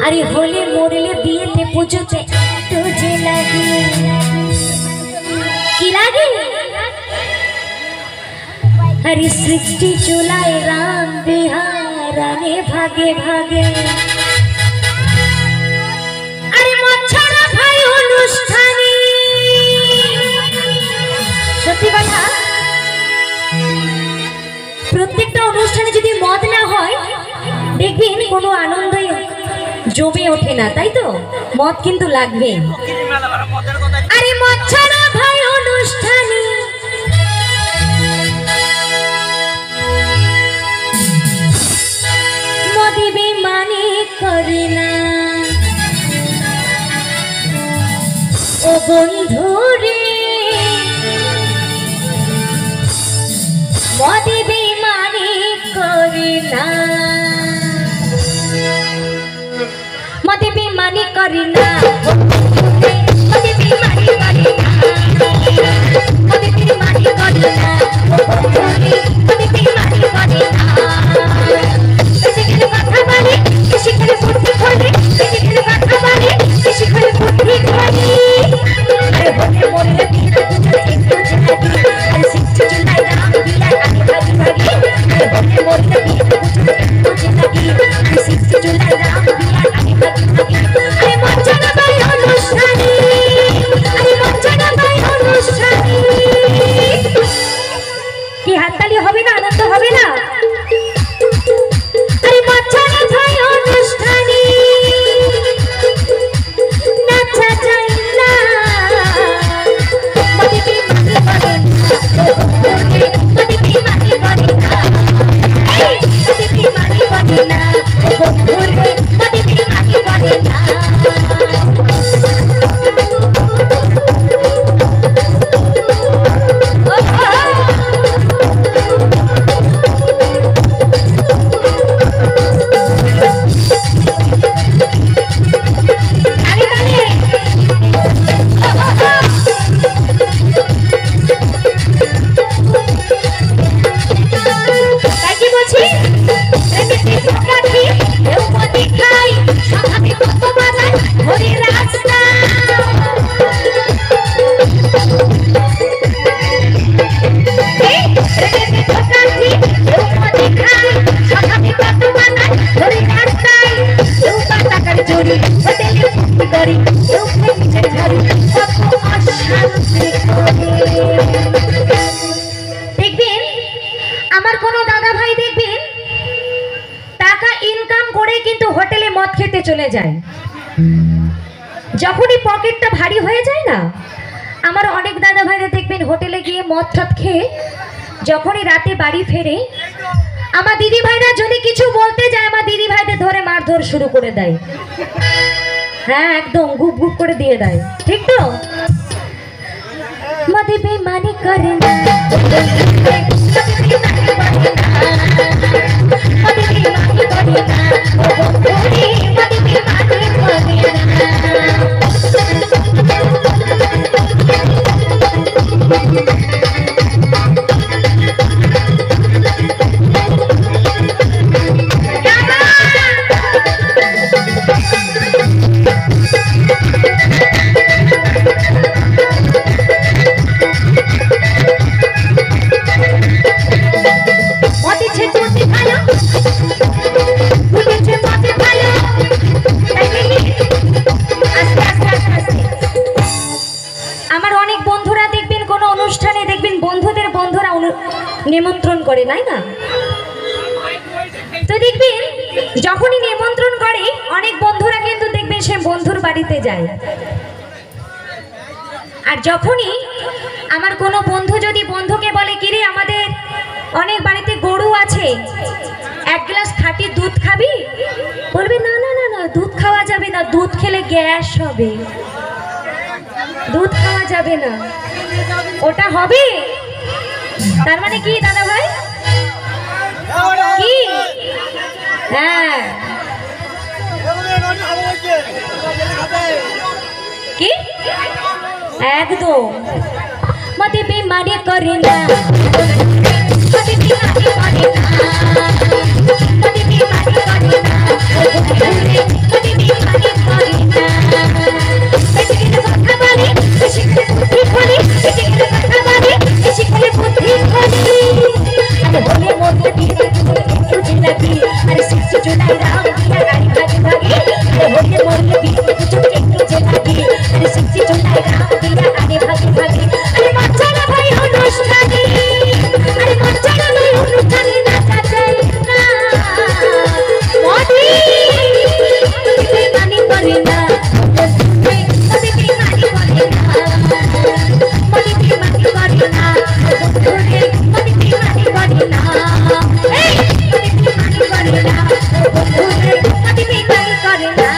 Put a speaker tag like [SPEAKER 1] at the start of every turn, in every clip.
[SPEAKER 1] अरे होले मोरले बिये पुजोते तुझे लगी की लगी अरे सृष्टि चुलाए राम बिहाराने भागे भागे अरे मच्छरा भाई अनुष्ठानी सत्यि कथा प्रत्येकटा अनुष्ठाने यदि मद ना हय देखबेन कोनो आनंदई जमे ओठे ना ताई तो मद किन्तु लागबे अरे मच्छरा भाई अनुष्ठानी मदे बेमानी करे ना ओ बंधु रे मदे बेमानी करे ना मदे बेमानी करे ना मदे बेमानी करे ना मदे बेमानी करे ना मदे बेमानी करे ना बेसिकली কথা বলে বেसिकली বুদ্ধি করে বেसिकली কথা বলে বেसिकली বুদ্ধি করে আরে বলে বলে বিনা বুঝে একটু জানি আরে শিখছে চলাই রাম বিলা আগে ভাগি ভাগি আরে বলে বলে বিনা বুঝে একটু জানি আরে শিখছে চলাই রাম বিলা আগে ভাগি ভাগি আরে মঞ্চনা ভাই অনুষ্ঠানী আরে মঞ্চনা ভাই অনুষ্ঠানী কি হাততালি হবে না আনন্দ হবে না अरे मच्छरा भाई अनुष्ठानी नाचा जाइला मदे बेमानी करे ना मदे बेमानी करे ना मदे बेमानी करे ना मदे बेमानी करे ना দেখবেন আমার কোন দাদা ভাই দেখবেন টাকা ইনকাম করে কিন্তু হোটেলে মদ খেতে চলে যায় যখনই পকেটটা ভারী হয়ে যায় না আমার অনেক দাদা ভাইরা দেখবেন হোটেলে গিয়ে মদ টদ খেয়ে যখনই রাতে বাড়ি ফেরে আমার দিদি ভাইরা যদি কিছু বলতে যায় আমার দিদি ভাইদের ধরে মারধর শুরু করে দেয় হ্যাঁ একদম গুপ গুপ করে দিয়ে দেয় ঠিক তো मदे बेमानी करे ना मदे बेमानी करे ना मदे बेमानी करे निमंत्रण करे नाई ना तो देखबेन जखोनी निमंत्रण करे अनेक बंधुरा किन्तु देखबेन से बंधुर बाड़ीते जाय और जखोनी आमार कोनो बंधु जदि बंधुके बोले कि रे आमादेर अनेक बाड़ीते गरु आछे एक ग्लास खाटी दूध खाबी बोलबे ना ना ना ना दूध खावा जाबे ना दूध खेले ग्यास होबे दूध खावा जाबे ना ओटा होबे तार माने की दादा भाई की हाँ की एकदम मदे बेमानी करे ना मदे बेमानी करे ना मदे बेमानी करे ना मदे बेमानी শিখছি চুলায় রাম দিয়া আরে ভাগে ভাগে আরে মঞ্চনা ভাই অনুষ্ঠানে আরে মঞ্চনা ভাই অনুষ্ঠানে নাচা যায় না মনি বেমানি করে না মনি বেমানি করে না মনি বেমানি করে না বন্ধুরে মনি বেমানি করে না এই মনি বেমানি করে না বন্ধুরে মনি বেমানি করে না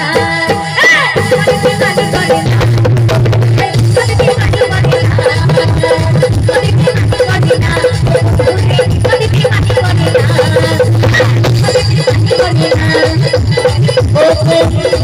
[SPEAKER 1] মনি বেমানি করে না মনি বেমানি করে না মনি বেমানি করে না বন্ধুরে মনি বেমানি করে না মনি বেমানি করে না ও